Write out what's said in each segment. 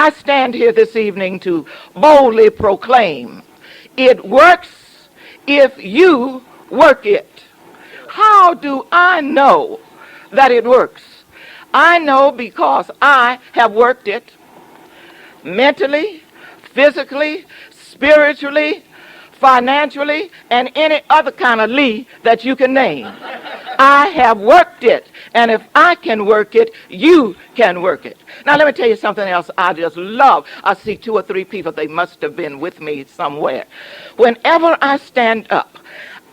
I stand here this evening to boldly proclaim, it works if you work it. How do I know that it works? I know because I have worked it mentally, physically, spiritually, financially, and any other kind of lee that you can name. I have worked it, and if I can work it, you can work it. Now let me tell you something else I just love. I see 2 or 3 people, they must have been with me somewhere. Whenever I stand up,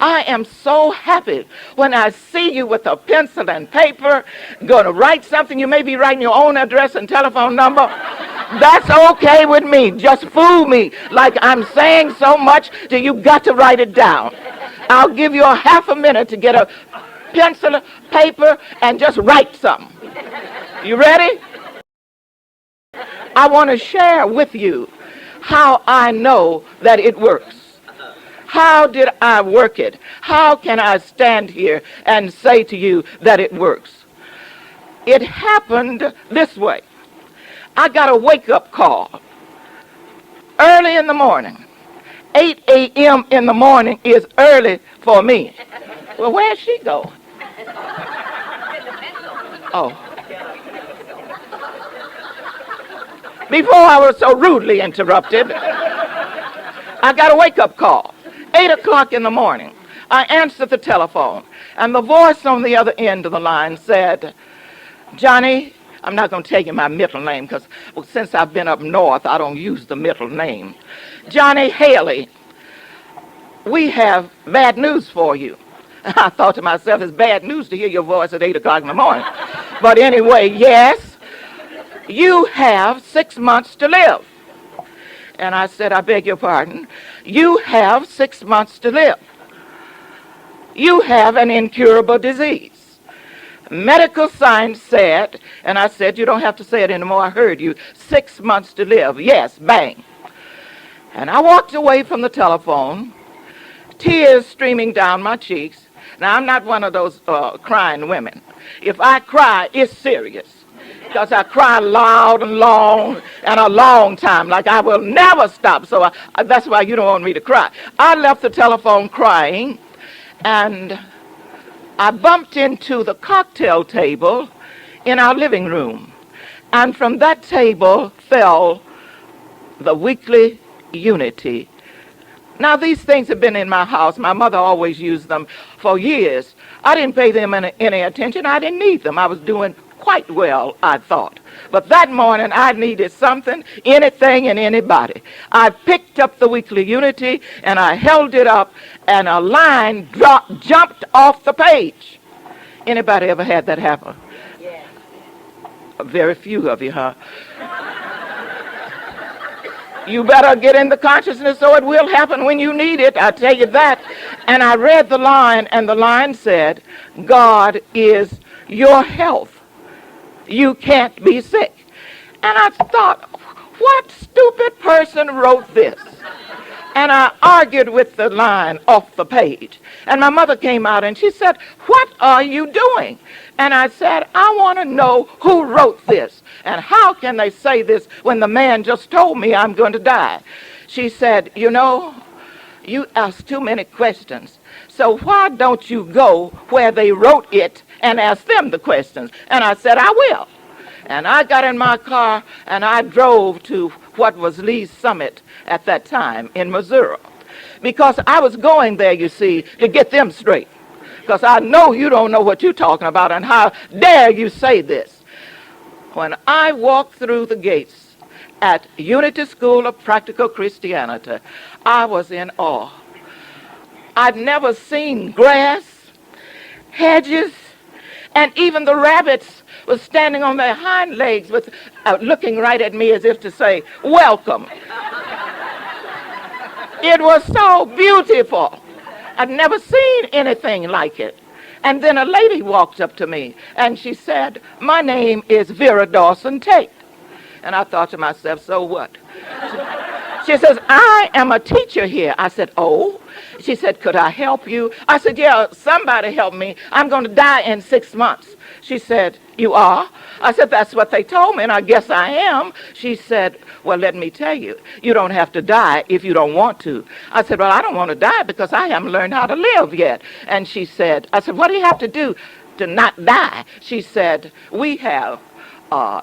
I am so happy when I see you with a pencil and paper, going to write something. You may be writing your own address and telephone number. That's okay with me. Just fool me like I'm saying so much that you got to write it down. I'll give you a half a minute to get a pencil, paper, and just write something. You ready? I want to share with you how I know that it works. How did I work it? How can I stand here and say to you that it works? It happened this way. I got a wake-up call early in the morning. 8 a.m. in the morning is early for me. Well, where'd she go? Oh. Before I was so rudely interrupted, I got a wake-up call. 8 o'clock in the morning. I answered the telephone, and the voice on the other end of the line said, Johnny, I'm not going to tell you my middle name because since I've been up north, I don't use the middle name. Johnny Haley, we have bad news for you. I thought to myself, it's bad news to hear your voice at 8 o'clock in the morning. But anyway, yes, you have 6 months to live. And I said, I beg your pardon. You have 6 months to live. You have an incurable disease. Medical science said, and I said, you don't have to say it anymore. I heard you. 6 months to live. Yes, bang. And I walked away from the telephone, tears streaming down my cheeks. Now, I'm not one of those crying women. If I cry, it's serious. Because I cry loud and long and a long time, like I will never stop. So that's why you don't want me to cry. I left the telephone crying, and I bumped into the cocktail table in our living room. And from that table fell the weekly Unity. Now, these things have been in my house. My mother always used them for years. I didn't pay them any attention. I didn't need them. I was doing quite well, I thought. But that morning, I needed something, anything, and anybody. I picked up the weekly Unity, and I held it up, and a line jumped off the page. Anybody ever had that happen? Yeah. Very few of you, huh? You better get in the consciousness so it will happen when you need it, I tell you that. And I read the line, and the line said, God is your health. You can't be sick. And I thought, what stupid person wrote this? And I argued with the line off the page. And my mother came out and she said, what are you doing? And I said, I want to know who wrote this. And how can they say this when the man just told me I'm going to die? She said, you know, you ask too many questions. So why don't you go where they wrote it and ask them the questions? And I said, I will. And I got in my car and I drove to what was Lee's Summit at that time in Missouri. Because I was going there, you see, to get them straight. Because I know you don't know what you're talking about, and how dare you say this. When I walked through the gates at Unity School of Practical Christianity, I was in awe. I'd never seen grass, hedges, and even the rabbits were standing on their hind legs with looking right at me as if to say, welcome. It was so beautiful. I'd never seen anything like it. And then a lady walked up to me and she said, my name is Vera Dawson Tate. And I thought to myself, so what? She says, I am a teacher here. I said, oh. She said, could I help you? I said, yeah, somebody help me. I'm going to die in 6 months. She said, you are? I said, that's what they told me, and I guess I am. She said, well, let me tell you, you don't have to die if you don't want to. I said, well, I don't want to die because I haven't learned how to live yet. And she said, I said, what do you have to do to not die? She said, we have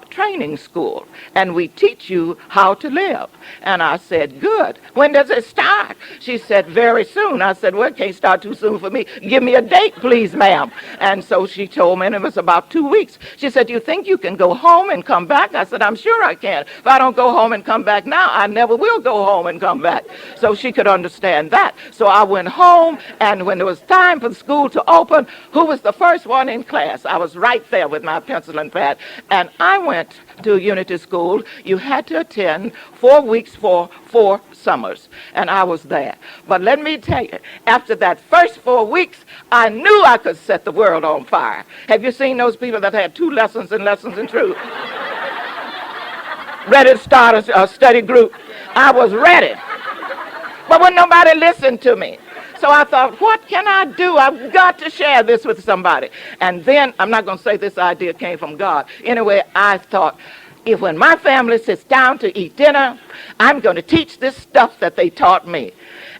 training school, and we teach you how to live. And I said, good. When does it start? She said, very soon. I said, well, it can't start too soon for me. Give me a date, please, ma'am. And so she told me, and it was about 2 weeks. She said, you think you can go home and come back? I said, I'm sure I can. If I don't go home and come back now, I never will go home and come back. So she could understand that. So I went home, and when it was time for the school to open, who was the first one in class? I was right there with my pencil and pad. And I went to Unity School. You had to attend 4 weeks for 4 summers, and I was there. But let me tell you, after that first 4 weeks, I knew I could set the world on fire. Have you seen those people that had 2 lessons in truth? Ready to start a study group? I was ready. But when nobody listened to me. So I thought, what can I do? I've got to share this with somebody. And then, I'm not going to say this idea came from God. Anyway, I thought, if when my family sits down to eat dinner, I'm going to teach this stuff that they taught me.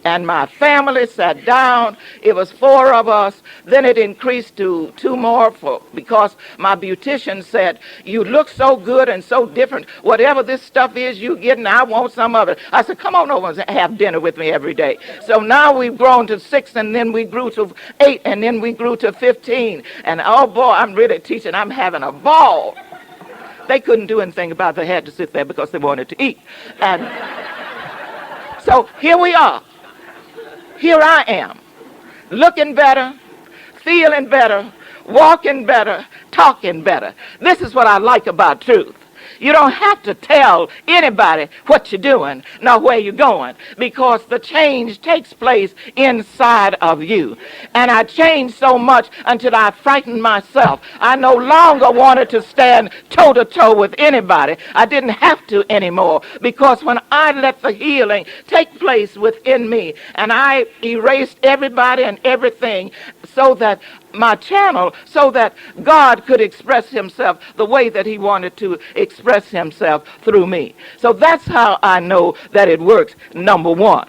And my family sat down. It was 4 of us. Then it increased to 2 more because my beautician said, you look so good and so different. Whatever this stuff is you getting, I want some of it. I said, come on over and have dinner with me every day. So now we've grown to 6, and then we grew to 8, and then we grew to 15. And oh boy, I'm really teaching. I'm having a ball. They couldn't do anything about it. They had to sit there because they wanted to eat. And so here we are. Here I am, looking better, feeling better, walking better, talking better. This is what I like about truth. You don't have to tell anybody what you're doing, nor where you're going, because the change takes place inside of you. And I changed so much until I frightened myself. I no longer wanted to stand toe-to-toe with anybody. I didn't have to anymore, because when I let the healing take place within me, and I erased everybody and everything so that my channel, so that God could express himself the way that he wanted to express himself through me. So that's how I know that it works, number one.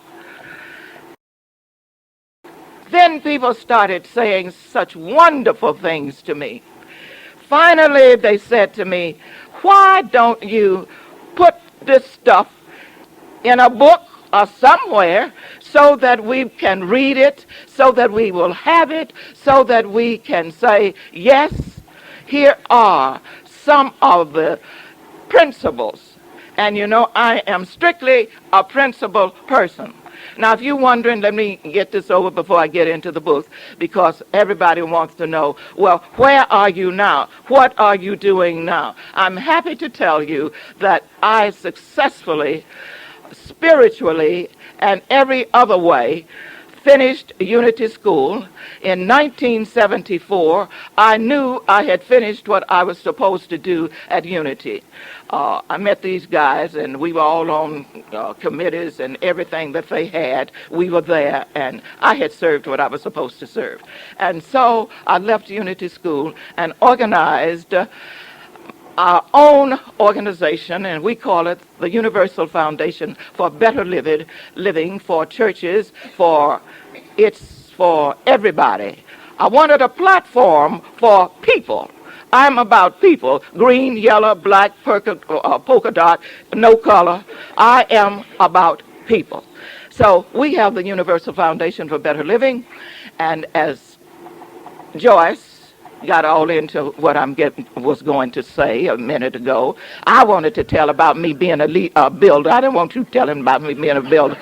Then people started saying such wonderful things to me. Finally, they said to me, why don't you put this stuff in a book or somewhere so that we can read it, so that we will have it, so that we can say, yes, here are some of the principles. And you know, I am strictly a principle person. Now, if you're wondering, let me get this over before I get into the book, because everybody wants to know, well, where are you now? What are you doing now? I'm happy to tell you that I successfully, spiritually, and every other way, finished Unity School. In 1974, I knew I had finished what I was supposed to do at Unity. I met these guys, and we were all on committees and everything that they had. We were there, and I had served what I was supposed to serve. And so I left Unity School and organized our own organization, and we call it the Universal Foundation for Better Living for churches, it's for everybody. I wanted a platform for people. I'm about people, green, yellow, black, polka dot, no color. I am about people. So we have the Universal Foundation for Better Living, and as Joyce got all into what was going to say a minute ago, I wanted to tell about me being a builder. I didn't want you telling about me being a builder.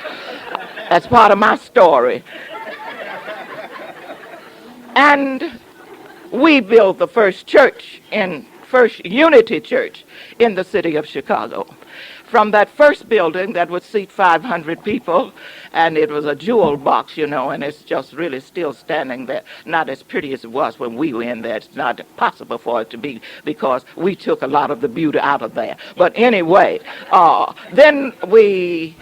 That's part of my story. And we built the first Unity Church in the city of Chicago. From that first building that would seat 500 people, and it was a jewel box, you know, and it's just really still standing there. Not as pretty as it was when we were in there. It's not possible for it to be, because we took a lot of the beauty out of there. But anyway, then we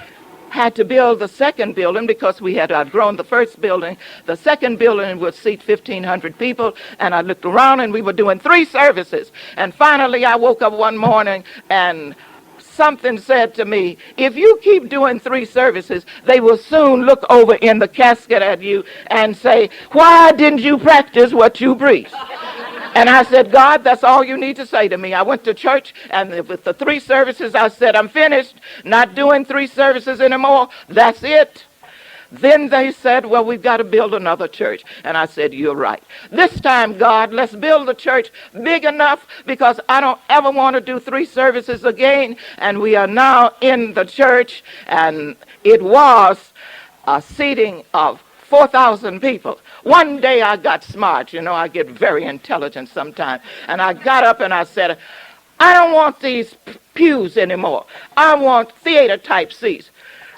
had to build the second building because we had outgrown the first building. The second building would seat 1,500 people, and I looked around and we were doing 3 services. And finally I woke up one morning and something said to me, if you keep doing 3 services, they will soon look over in the casket at you and say, why didn't you practice what you preach? And I said, God, that's all you need to say to me. I went to church, and with the 3 services, I said, I'm finished, not doing 3 services anymore. That's it. Then they said, well, we've got to build another church. And I said, you're right. This time, God, let's build a church big enough, because I don't ever want to do 3 services again. And we are now in the church, and it was a seating of 4,000 people. One day I got smart. I get very intelligent sometimes. And I got up and I said, I don't want these pews anymore. I want theater-type seats.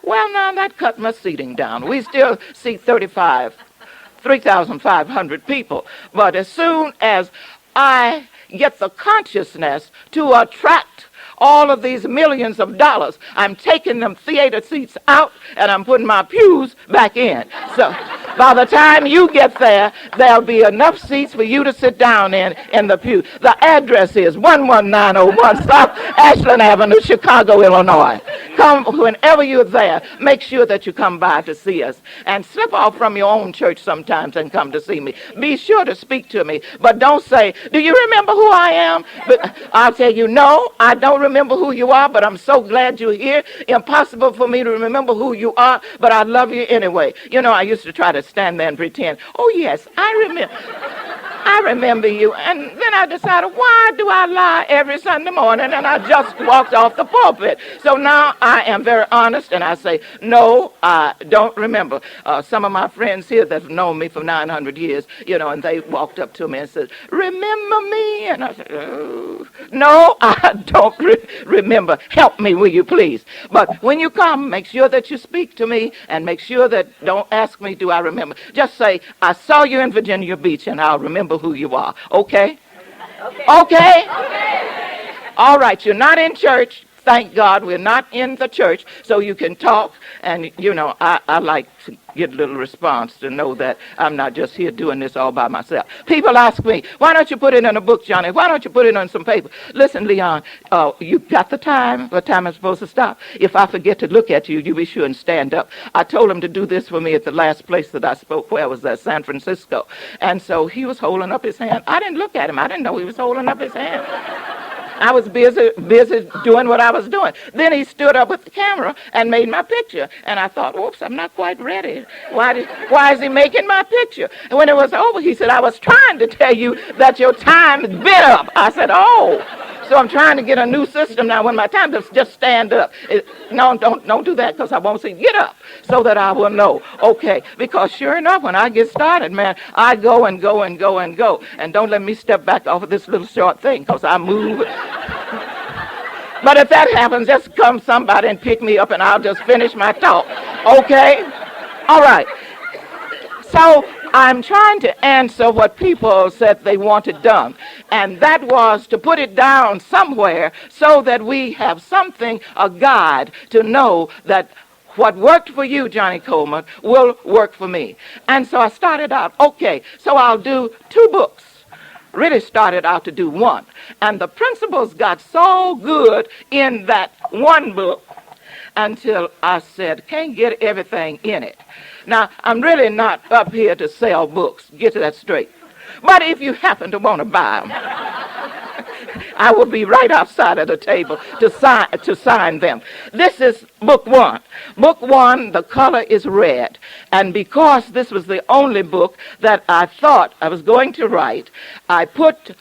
Well, now that cut my seating down. We still seat 3,500 people. But as soon as I get the consciousness to attract all of these millions of dollars, I'm taking them theater seats out and I'm putting my pews back in. So by the time you get there, there'll be enough seats for you to sit down in the pew. The address is 11901 South Ashland Avenue, Chicago, Illinois. Come whenever you're there. Make sure that you come by to see us. And slip off from your own church sometimes and come to see me. Be sure to speak to me. But don't say, do you remember who I am? But I'll tell you, no, I don't remember who you are, but I'm so glad you're here. Impossible for me to remember who you are, but I love you anyway. I used to try to stand there and pretend, oh, yes, I remember you. And then I decided, why do I lie every Sunday morning? And I just walked off the pulpit. So now I am very honest, and I say, no, I don't remember. Some of my friends here that have known me for 900 years, and they walked up to me and said, remember me? And I said, oh, no, I don't remember. Help me, will you please? But when you come, make sure that you speak to me, and make sure that don't ask me, do I remember? Just say, I saw you in Virginia Beach, and I'll remember who you are. Okay? Okay? All right, you're not in church. Thank God we're not in the church, so you can talk. And, I like to get a little response to know that I'm not just here doing this all by myself. People ask me, why don't you put it in a book, Johnny? Why don't you put it on some paper? Listen, Leon, you got the time? What time I'm supposed to stop? If I forget to look at you, you be sure and stand up. I told him to do this for me at the last place that I spoke. Where was that? San Francisco. And so he was holding up his hand. I didn't look at him. I didn't know he was holding up his hand. I was busy doing what I was doing. Then he stood up with the camera and made my picture. And I thought, oops, I'm not quite ready. Why is he making my picture? And when it was over, he said, I was trying to tell you that your time has been up. I said, oh. So I'm trying to get a new system now. When my time is just stand up. No, don't do that, because I won't see. Get up so that I will know. Okay. Because sure enough, when I get started, man, I go and go and go and go. And don't let me step back off of this little short thing, because I move. But if that happens, just come somebody and pick me up, and I'll just finish my talk. Okay? All right. So I'm trying to answer what people said they wanted done. And that was to put it down somewhere so that we have something, a guide, to know that what worked for you, Johnnie Colemon, will work for me. And so I started out, okay, so I'll do 2 books. Really started out to do 1. And the principles got so good in that 1 book until I said, can't get everything in it. Now, I'm really not up here to sell books. Get that straight. But if you happen to want to buy them, I will be right outside of the table to sign them. This is book 1. Book 1, the color is red. And because this was the only book that I thought I was going to write, I put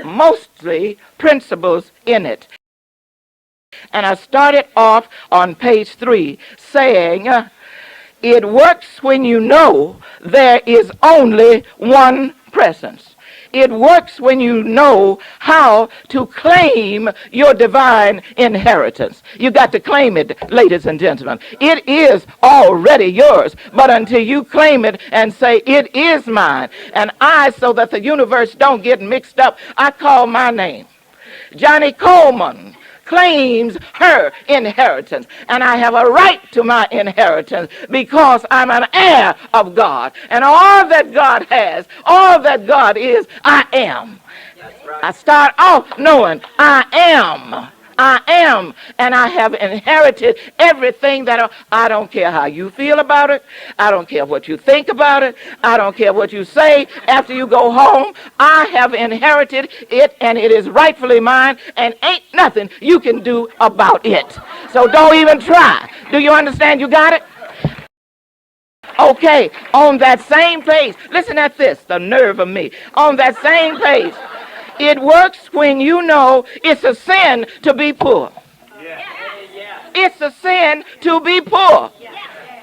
mostly principles in it. And I started off on page 3 saying, it works when you know there is only one presence. It works when you know how to claim your divine inheritance. You got to claim it, ladies and gentlemen. It is already yours. But until you claim it and say, it is mine, and so that the universe don't get mixed up, I call my name. Johnnie Colemon claims her inheritance. And I have a right to my inheritance because I'm an heir of God. And all that God has, all that God is, I am. I start off knowing I am. I am, and I have inherited everything that I don't care how you feel about it. I don't care what you think about it. I don't care what you say after you go home. I have inherited it, and it is rightfully mine, and ain't nothing you can do about it. So don't even try. Do you understand? You got it? Okay, on that same page, listen at this, the nerve of me. On that same page, it works when you know it's a sin to be poor. It's a sin to be poor.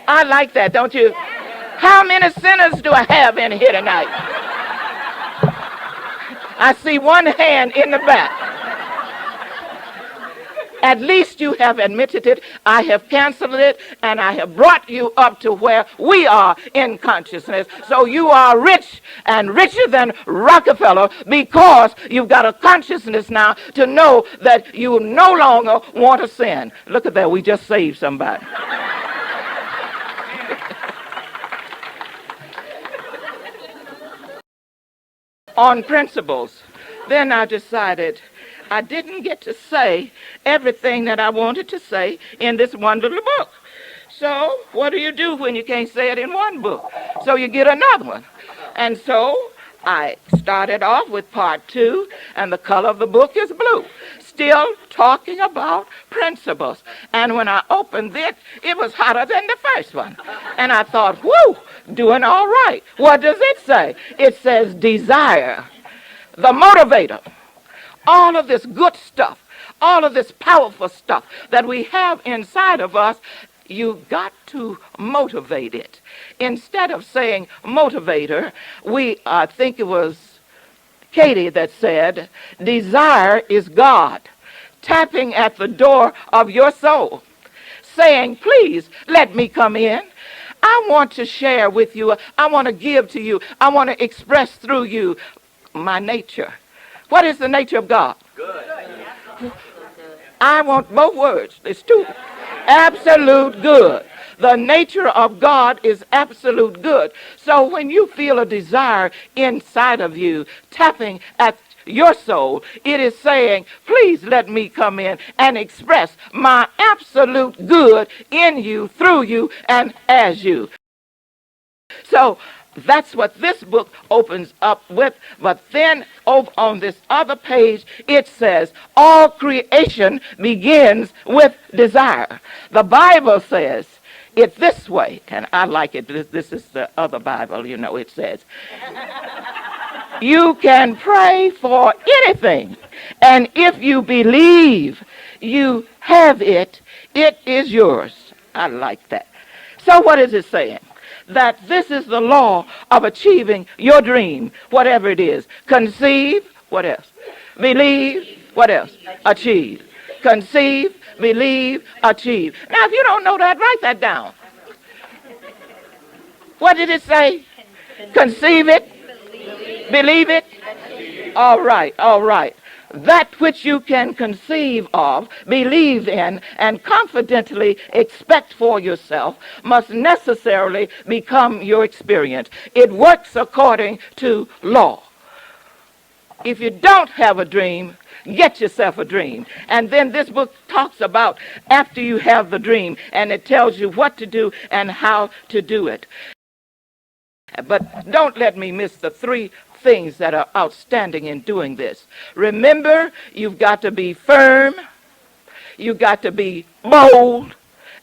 I like that, don't you? How many sinners do I have in here tonight? I see one hand in the back. At least you have admitted it. I have canceled it, and I have brought you up to where we are in consciousness. So you are rich and richer than Rockefeller because you've got a consciousness now to know that you no longer want to sin. Look at that. We just saved somebody. On principles. Then I decided I didn't get to say everything that I wanted to say in this one little book. So what do you do when you can't say it in one book? So you get another one. And so I started off with part 2, and the color of the book is blue. Still talking about principles. And when I opened it, it was hotter than the first one. And I thought, whoo, doing all right. What does it say? It says desire, the motivator. All of this good stuff, all of this powerful stuff that we have inside of us, you got to motivate it. Instead of saying motivator, I think it was Katie that said, desire is God tapping at the door of your soul, saying, please let me come in. I want to share with you. I want to give to you. I want to express through you my nature. What is the nature of God? Good. I want both words. It's two. Absolute good. The nature of God is absolute good. So when you feel a desire inside of you tapping at your soul, it is saying, please let me come in and express my absolute good in you, through you, and as you. So that's what this book opens up with. But then over on this other page, it says, all creation begins with desire. The Bible says it this way, and I like it. This is the other Bible, you know, it says, you can pray for anything, and if you believe you have it, it is yours. I like that. So what is it saying? That this is the law of achieving your dream, whatever it is. Conceive, what else? Believe, what else? Achieve. Conceive, believe, achieve. Now, if you don't know that, write that down. What did it say? Conceive it, believe it. All right, all right. That which you can conceive of, believe in, and confidently expect for yourself must necessarily become your experience. It works according to law. If you don't have a dream, get yourself a dream. And then this book talks about after you have the dream, and it tells you what to do and how to do it. But don't let me miss the 3 things that are outstanding in doing this. Remember, you've got to be firm, you've got to be bold,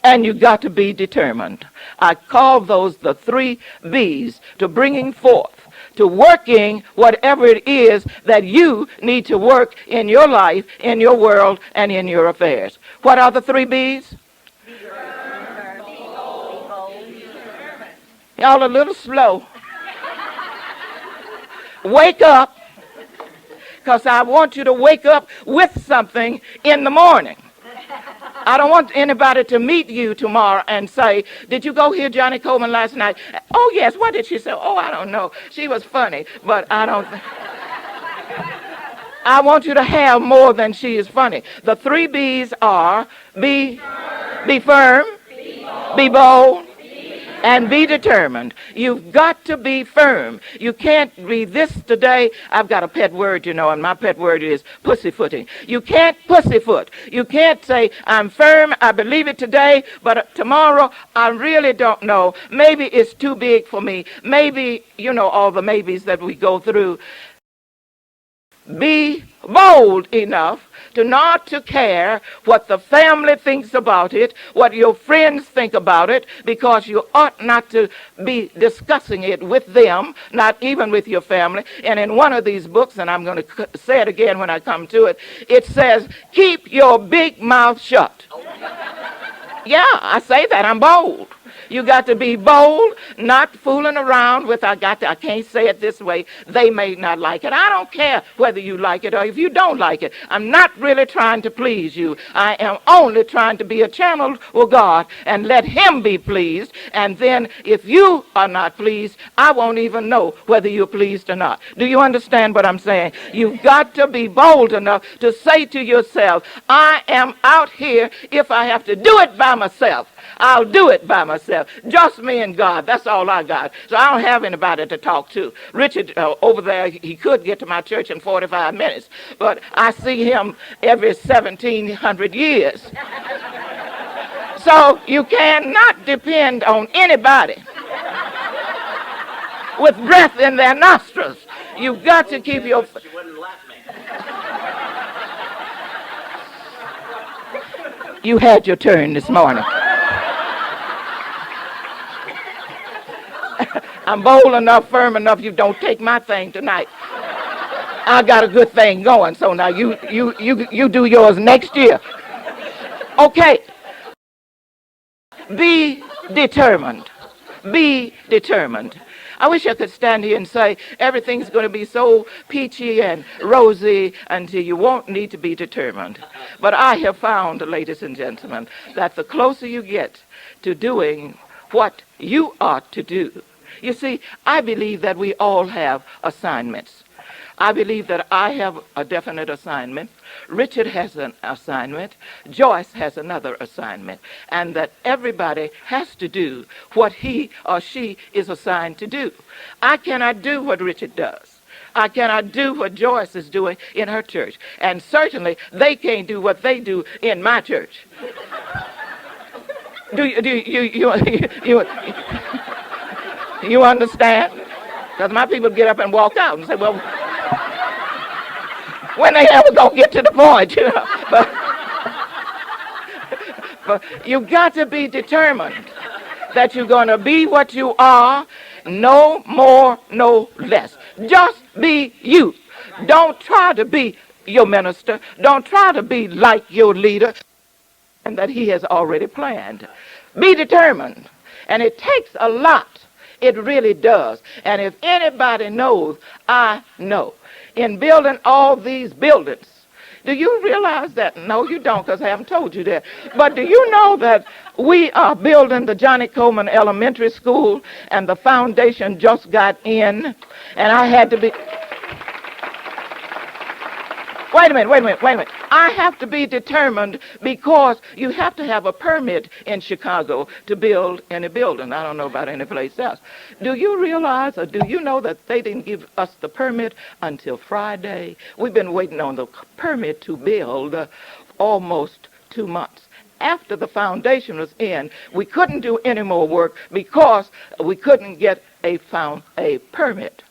and you've got to be determined. I call those the 3 B's to bringing forth, to working whatever it is that you need to work in your life, in your world, and in your affairs. What are the 3 B's? Y'all a little slow. Wake up, because I want you to wake up with something in the morning. I don't want anybody to meet you tomorrow and say, did you go hear Johnnie Colemon last night? Oh, yes. What did she say? Oh, I don't know. She was funny, but I don't. I want you to have more than she is funny. The three B's are be firm, be bold, and be determined. You've got to be firm. You can't be this today. I've got a pet word, and my pet word is pussyfooting. You can't pussyfoot. You can't say, I'm firm, I believe it today, but tomorrow I really don't know. Maybe it's too big for me. Maybe, all the maybes that we go through. Be bold enough to not to care what the family thinks about it, what your friends think about it, because you ought not to be discussing it with them, not even with your family. And in one of these books, and I'm going to say it again when I come to it, it says, keep your big mouth shut. Yeah, I say that. I'm bold. You got to be bold, not fooling around with, I can't say it this way. They may not like it. I don't care whether you like it or if you don't like it. I'm not really trying to please you. I am only trying to be a channel for God and let him be pleased. And then if you are not pleased, I won't even know whether you're pleased or not. Do you understand what I'm saying? You've got to be bold enough to say to yourself, I am out here. If I have to do it by myself, I'll do it by myself. Just me and God. That's all I got. So I don't have anybody to talk to. Richard over there, he could get to my church in 45 minutes, but I see him every 1,700 years. So you cannot depend on anybody with breath in their nostrils. You've got to keep your... You had your turn this morning. I'm bold enough, firm enough, you don't take my thing tonight. I got a good thing going, so now you do yours next year. Okay. Be determined. Be determined. I wish I could stand here and say everything's going to be so peachy and rosy until you won't need to be determined. But I have found, ladies and gentlemen, that the closer you get to doing what you ought to do. You see, I believe that we all have assignments. I believe that I have a definite assignment. Richard has an assignment. Joyce has another assignment. And that everybody has to do what he or she is assigned to do. I cannot do what Richard does. I cannot do what Joyce is doing in her church. And certainly they can't do what they do in my church. You understand? Because my people get up and walk out and say, well, when they ever gonna get to the point, But you got to be determined that you're going to be what you are, no more, no less. Just be you. Don't try to be your minister. Don't try to be like your leader, and that he has already planned. Be determined. And it takes a lot. It really does. And if anybody knows, I know. In building all these buildings, do you realize that? No, you don't, because I haven't told you that. But do you know that we are building the Johnnie Colemon Elementary School, and the foundation just got in, and I had to be... Wait a minute. I have to be determined because you have to have a permit in Chicago to build any building. I don't know about any place else. Do you realize, or do you know that they didn't give us the permit until Friday? We've been waiting on the permit to build almost 2 months. After the foundation was in, we couldn't do any more work because we couldn't get a permit.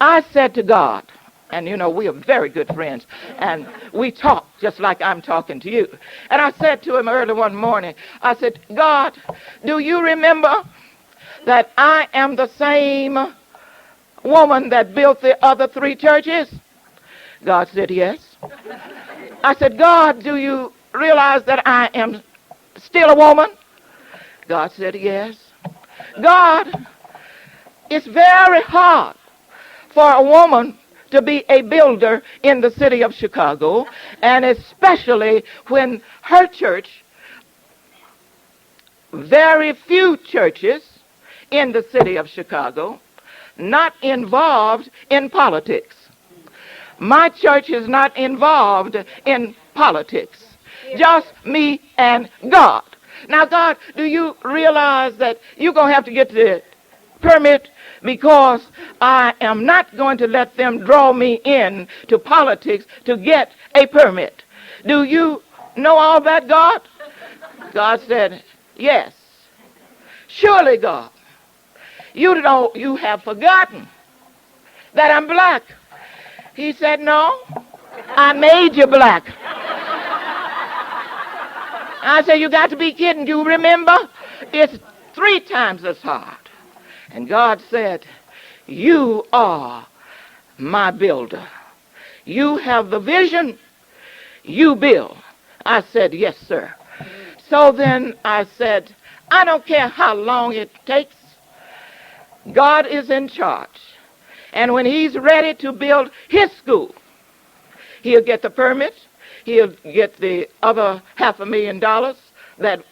I said to God, and you know, we are very good friends, and we talk just like I'm talking to you. And I said to him early one morning, I said, God, do you remember that I am the same woman that built the other 3 churches? God said, yes. I said, God, do you realize that I am still a woman? God said, yes. God, it's very hard for a woman to be a builder in the city of Chicago, and especially when her church, very few churches in the city of Chicago, not involved in politics. My church is not involved in politics. Just me and God. Now, God, do you realize that you're going to have to get the permit, because I am not going to let them draw me in to politics to get a permit. Do you know all that, God? God said, yes. Surely, God, you have forgotten that I'm black. He said, no, I made you black. I said, you got to be kidding. You remember? It's 3 times as hard. And God said, you are my builder. You have the vision, you build. I said, yes, sir. So then I said, I don't care how long it takes. God is in charge. And when he's ready to build his school, he'll get the permit. He'll get the other $500,000 that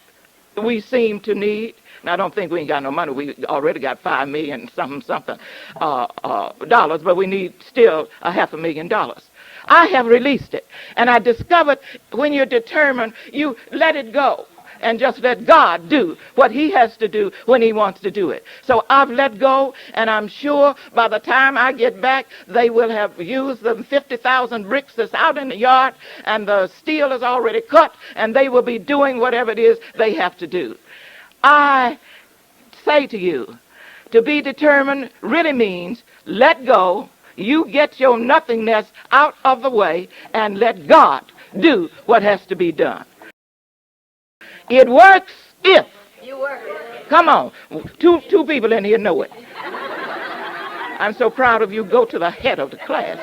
we seem to need. And I don't think we ain't got no money. We already got $5 million something dollars, but we need still $500,000. I have released it, and I discovered when you're determined, you let it go and just let God do what he has to do when he wants to do it. So I've let go, and I'm sure by the time I get back, they will have used the 50,000 bricks that's out in the yard, and the steel is already cut, and they will be doing whatever it is they have to do. I say to you, to be determined really means let go. You get your nothingness out of the way and let God do what has to be done. It works if. Come on. Two people in here know it. I'm so proud of you. Go to the head of the class.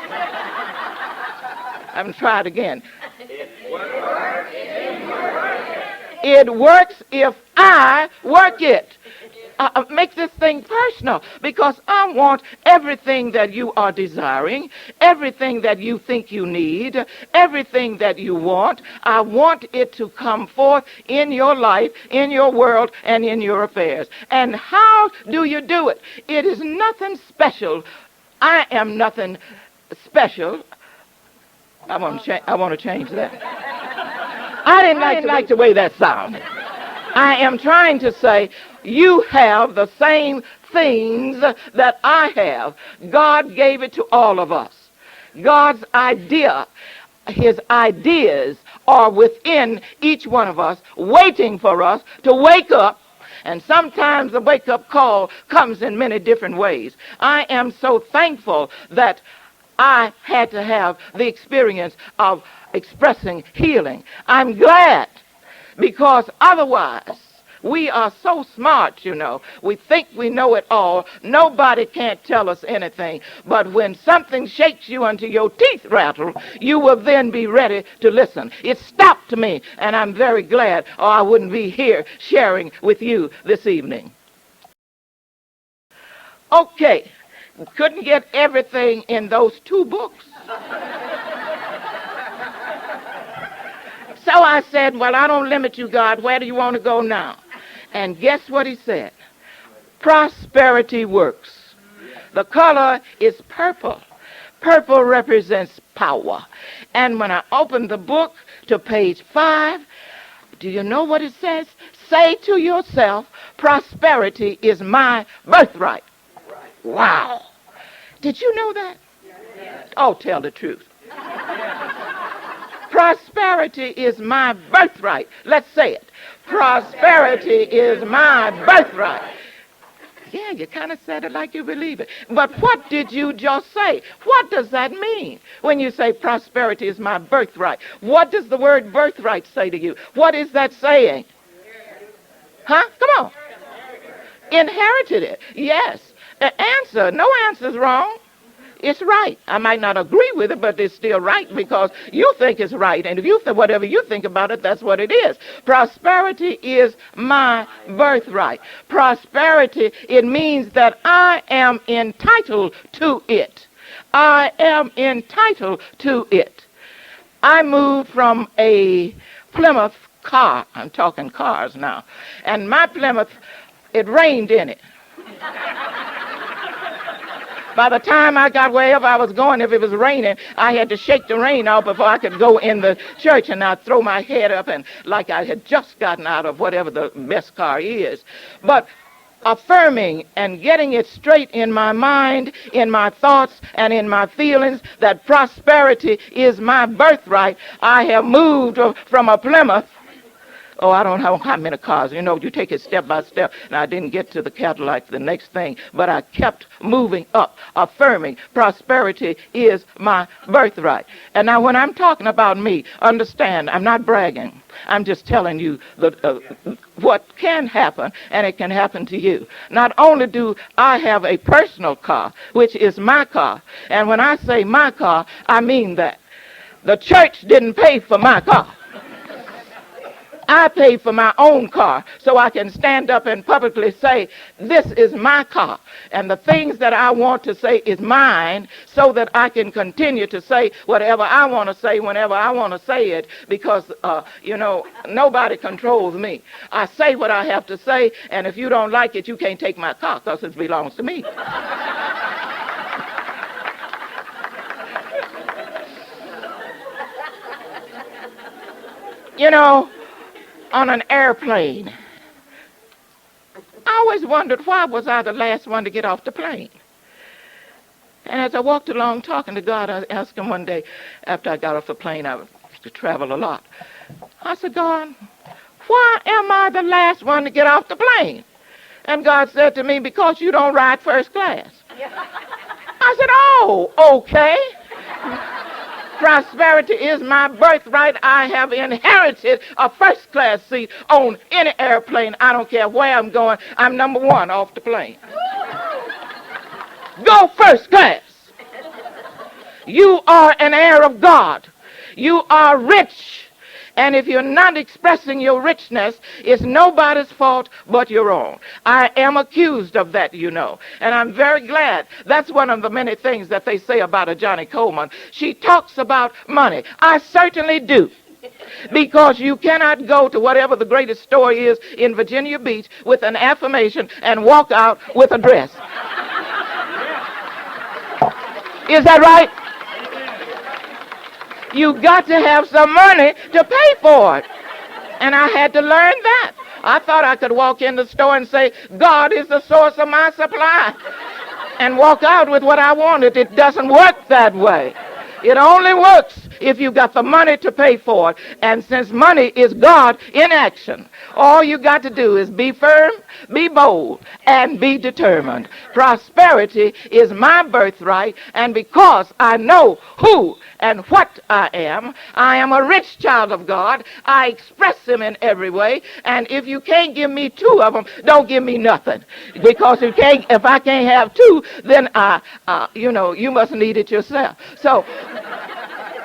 I'm going to try it again. It works if I work it. Make this thing personal, because I want everything that you are desiring, everything that you think you need, everything that you want. I want it to come forth in your life, in your world, and in your affairs. And how do you do it? It is nothing special. I am nothing special. I want to change that. I didn't like the way that sounded. I am trying to say, you have the same things that I have. God gave it to all of us. God's idea, his ideas are within each one of us, waiting for us to wake up. And sometimes the wake-up call comes in many different ways. I am so thankful that I had to have the experience of expressing healing. I'm glad, because otherwise, we are so smart, you know. We think we know it all. Nobody can't tell us anything. But when something shakes you until your teeth rattle, you will then be ready to listen. It stopped me, and I'm very glad, or I wouldn't be here sharing with you this evening. Okay, couldn't get everything in those 2 books. So I said, well, I don't limit you, God. Where do you want to go now? And guess what he said? Prosperity works. The color is purple. Purple represents power. And when I opened the book to page 5, do you know what it says? Say to yourself, prosperity is my birthright. Wow. Did you know that? Oh, tell the truth. Prosperity is my birthright. Let's say it. Prosperity is my birthright. Yeah, you kind of said it like you believe it. But what did you just say? What does that mean when you say prosperity is my birthright? What does the word birthright say to you? What is that saying? Huh? Come on. Inherited it. Yes. The answer, no answer is wrong. It's right. I might not agree with it, but it's still right because you think it's right. And if you think whatever you think about it, that's what it is. Prosperity is my birthright. Prosperity, it means that I am entitled to it. I am entitled to it. I moved from a Plymouth car. I'm talking cars now. And my Plymouth, it rained in it. By the time I got wherever I was going, if it was raining, I had to shake the rain off before I could go in the church, and I'd throw my head up and like I had just gotten out of whatever the best car is. But affirming and getting it straight in my mind, in my thoughts, and in my feelings that prosperity is my birthright, I have moved from a Plymouth. Oh, I don't know how many cars. You know, you take it step by step. And I didn't get to the Cadillac, the next thing. But I kept moving up, affirming prosperity is my birthright. And now when I'm talking about me, understand, I'm not bragging. I'm just telling you what can happen, and it can happen to you. Not only do I have a personal car, which is my car, and when I say my car, I mean that. The church didn't pay for my car. I paid for my own car so I can stand up and publicly say, this is my car. And the things that I want to say is mine so that I can continue to say whatever I want to say whenever I want to say it because, nobody controls me. I say what I have to say, and if you don't like it, you can't take my car because it belongs to me. On an airplane, I always wondered why was I the last one to get off the plane. And as I walked along talking to God, I asked him one day after I got off the plane, I used to travel a lot. I said, God, why am I the last one to get off the plane? And God said to me, because you don't ride first class. I said, oh, okay. Prosperity is my birthright. I have inherited a first-class seat on any airplane. I don't care where I'm going. I'm number one off the plane. Go first class. You are an heir of God. You are rich. And if you're not expressing your richness, it's nobody's fault but your own. I am accused of that, and I'm very glad. That's one of the many things that they say about a Johnnie Colemon. She talks about money. I certainly do. Because you cannot go to whatever the greatest store is in Virginia Beach with an affirmation and walk out with a dress. Is that right? You got to have some money to pay for it. And I had to learn that. I thought I could walk in the store and say, God is the source of my supply, and walk out with what I wanted. It doesn't work that way. It only works if you got the money to pay for it. And since money is God in action, all you got to do is be firm, be bold, and be determined. Prosperity is my birthright, and because I know who and what I am a rich child of God. I express him in every way, and if you can't give me two of them, don't give me nothing. Because if I can't have two, then you must need it yourself. So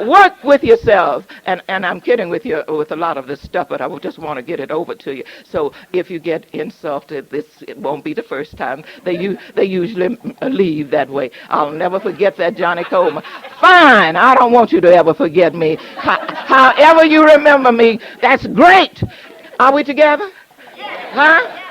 work with yourselves, and I'm kidding with you with a lot of this stuff, but I just want to get it over to you. So if you get insulted, it won't be the first time. They usually leave that way. I'll never forget that Johnnie Colemon. Fine, I don't want you to ever forget me. However you remember me, that's great. Are we together? Huh?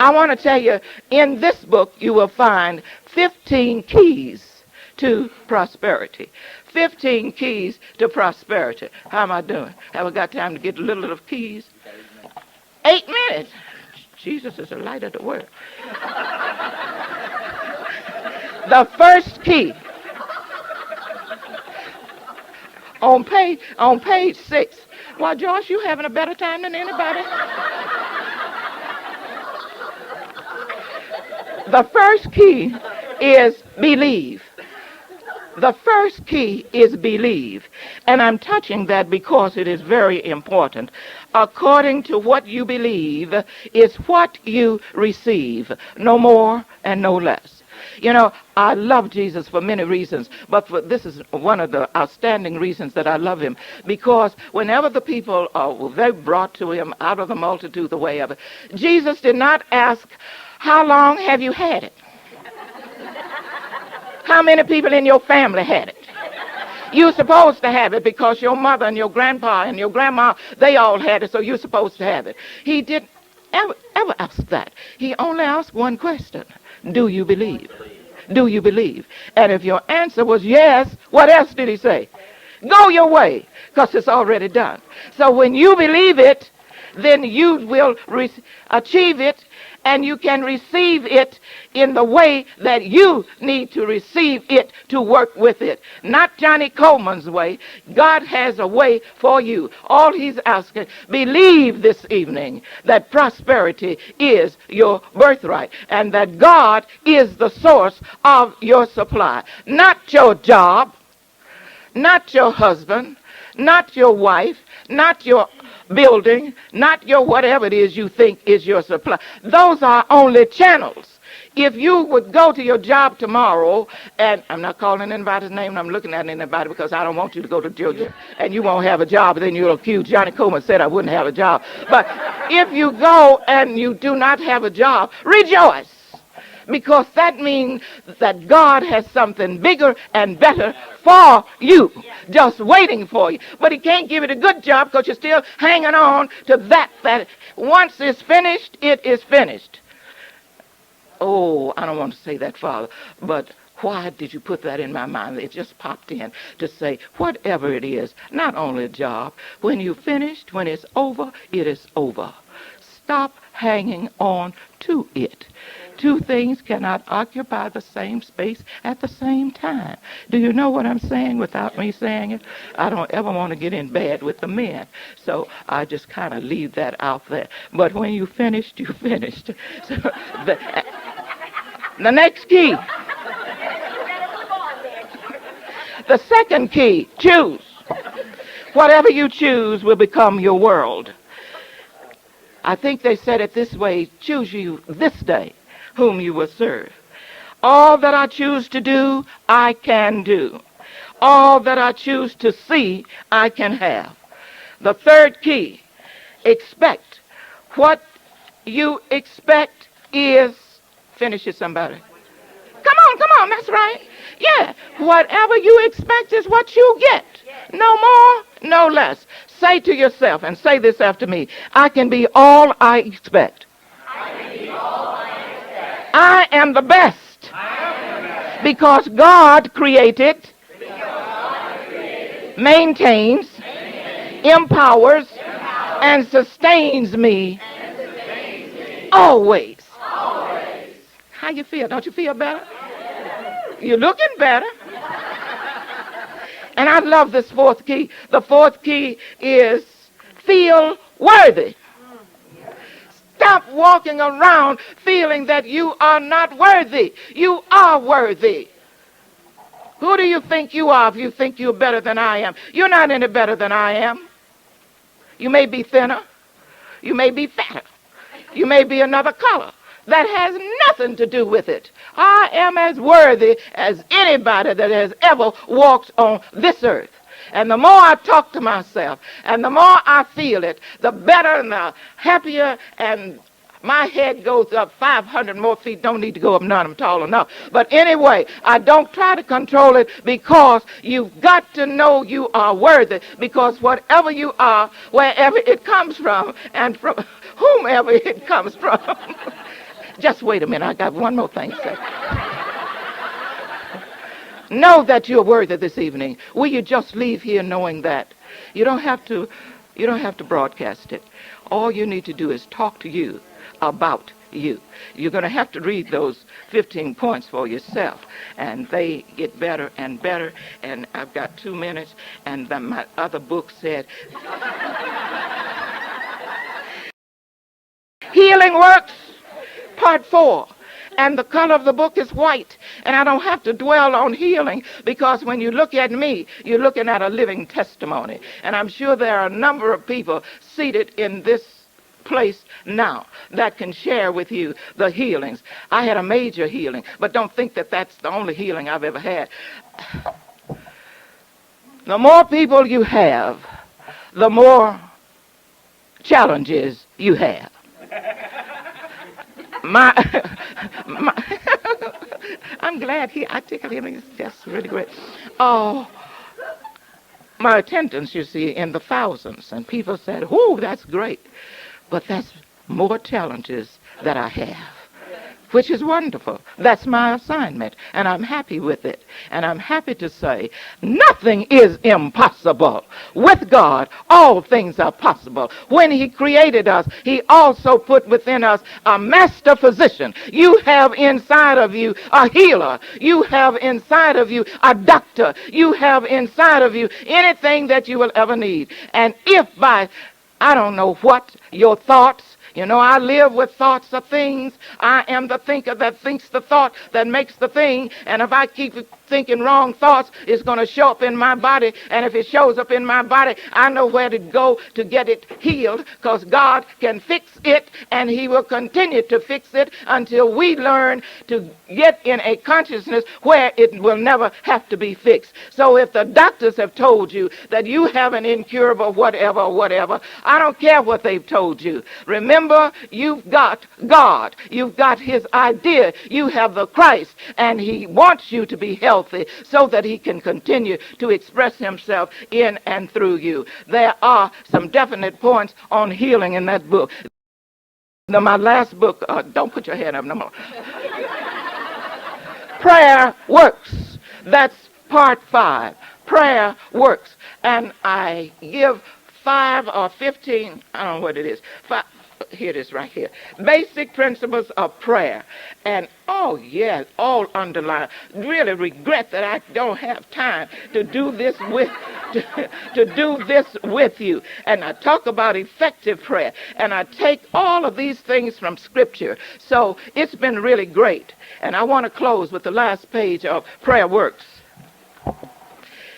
I want to tell you, in this book you will find 15 keys to prosperity. 15 keys to prosperity. How am I doing? Have I got time to get a little of keys? 8 minutes. Jesus is the light of the world. The first key. On page 6. Well, Josh, you having a better time than anybody? The first key is believe. The first key is believe. And I'm touching that because it is very important. According to what you believe is what you receive. No more and no less. I love Jesus for many reasons, but this is one of the outstanding reasons that I love him. Because whenever the people they brought to him out of the multitude the way of it, Jesus did not ask, how long have you had it? How many people in your family had it? You're supposed to have it because your mother and your grandpa and your grandma, they all had it, so you're supposed to have it. He didn't ever ask that. He only asked one question. Do you believe? Do you believe? And if your answer was yes, what else did he say? Go your way, because it's already done. So when you believe it, then you will achieve it, and you can receive it in the way that you need to receive it to work with it. Not Johnnie Coleman's way. God has a way for you. All he's asking, believe this evening that prosperity is your birthright and that God is the source of your supply. Not your job, not your husband, not your wife, not your building, not your whatever it is you think is your supply. Those are only channels. If you would go to your job tomorrow, and I'm not calling anybody's name, and I'm looking at anybody because I don't want you to go to Georgia and you won't have a job, then you'll accuse Johnnie Coleman said I wouldn't have a job. But if you go and you do not have a job, rejoice. Because that means that God has something bigger and better for you, just waiting for you. But he can't give it a good job because you're still hanging on to that once it's finished, it is finished. Oh, I don't want to say that, Father, but why did you put that in my mind? It just popped in to say, whatever it is, not only a job, when you're finished, when it's over, it is over. Stop hanging on to it. Two things cannot occupy the same space at the same time. Do you know what I'm saying without me saying it? I don't ever want to get in bad with the men, so I just kind of leave that out there. But when you finished, you finished. So the next key. The second key, choose. Whatever you choose will become your world. I think they said it this way, choose you this day whom you will serve. All that I choose to do, I can do. All that I choose to see, I can have. The third key, expect. What you expect is, finish it somebody. Come on, that's right. Yeah, whatever you expect is what you get. No more, no less. Say to yourself, and say this after me, I can be all I expect. I am the best. Because God created, maintains, empowers, and sustains me always. How you feel? Don't you feel better? You're looking better. And I love this fourth key. The fourth key is feel worthy. Stop walking around feeling that you are not worthy. You are worthy. Who do you think you are if you think you're better than I am? You're not any better than I am. You may be thinner. You may be fatter. You may be another color. That has nothing to do with it. I am as worthy as anybody that has ever walked on this earth. And the more I talk to myself, and the more I feel it, the better and the happier, and my head goes up 500 more feet. Don't need to go up none, I'm tall enough. But anyway, I don't try to control it because you've got to know you are worthy. Because whatever you are, wherever it comes from, and from whomever it comes from. Just wait a minute, I got one more thing to say. Know that you're worthy this evening. Will you just leave here knowing that? You don't have to broadcast it. All you need to do is talk to you about you. You're going to have to read those 15 points for yourself, and they get better and better. And I've got 2 minutes, and my other book said, Healing Works, Part 4. And the color of the book is white. And I don't have to dwell on healing because when you look at me, you're looking at a living testimony. And I'm sure there are a number of people seated in this place now that can share with you the healings. I had a major healing, but don't think that that's the only healing I've ever had. The more people you have, the more challenges you have. I'm glad I tickled him. It's just really great. Oh, my attendance, you see, in the thousands, and people said, "Oh, that's great," but that's more challenges that I have. which is wonderful. That's my assignment, and I'm happy with it. And I'm happy to say nothing is impossible. With God, all things are possible. When he created us, he also put within us a master physician. You have inside of you a healer. You have inside of you a doctor. You have inside of you anything that you will ever need. And if by, I don't know what, your thoughts, I live with thoughts of things. I am the thinker that thinks the thought that makes the thing. And if I keep thinking wrong thoughts, it's going to show up in my body. And if it shows up in my body, I know where to go to get it healed, because God can fix it, and he will continue to fix it until we learn to get in a consciousness where it will never have to be fixed. So if the doctors have told you that you have an incurable whatever, I don't care what they've told you. Remember, you've got God. You've got his idea. You have the Christ, and he wants you to be healthy so that he can continue to express himself in and through you. There are some definite points on healing in that book. Now, my last book, don't put your hand up no more. Prayer Works. That's part 5. Prayer works. And I give 5 or 15, I don't know what it is, 5, here it is right here. Basic principles of prayer. And oh yes, all underlined. Really regret that I don't have time to do this with to do this with you. And I talk about effective prayer. And I take all of these things from Scripture. So it's been really great. And I want to close with the last page of Prayer Works.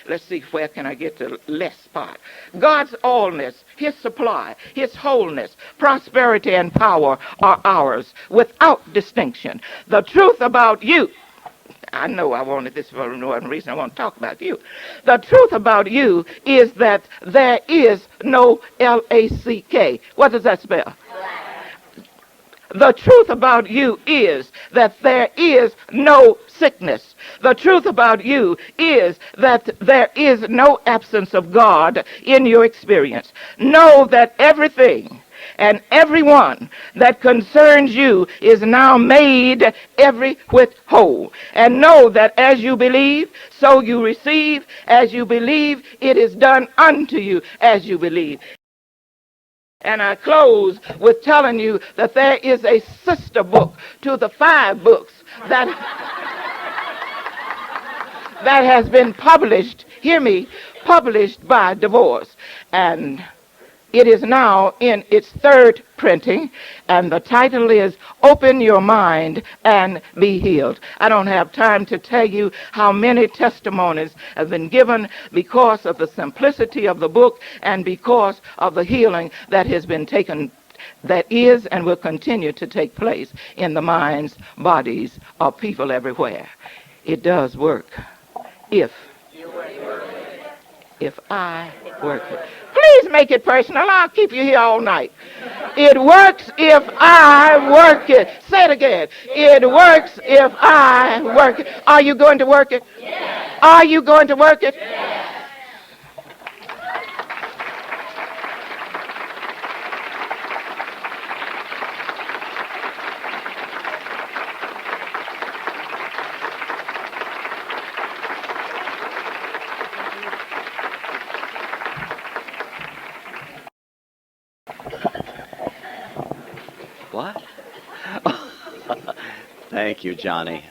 Let's see, where can I get the less part? God's allness, his supply, his wholeness, prosperity, and power are ours without distinction. The truth about you, I know I wanted this for one reason. I want to talk about you. The truth about you is that there is no L-A-C-K. What does that spell? The truth about you is that there is no sickness. The truth about you is that there is no absence of God in your experience. Know that everything and everyone that concerns you is now made every whit whole. And know that as you believe, so you receive. As you believe, it is done unto you as you believe. And I close with telling you that there is a sister book to the 5 books that has been published, hear me, published by divorce. And it is now in its 3rd printing, and the title is Open Your Mind and Be Healed. I don't have time to tell you how many testimonies have been given because of the simplicity of the book and because of the healing that has been taken, that is and will continue to take place in the minds, bodies of people everywhere. It does work if I work it. Please make it personal. I'll keep you here all night. It works if I work it. Say it again. It works if I work it. Are you going to work it? Yes. Are you going to work it? Yes. What? Thank you, Johnny.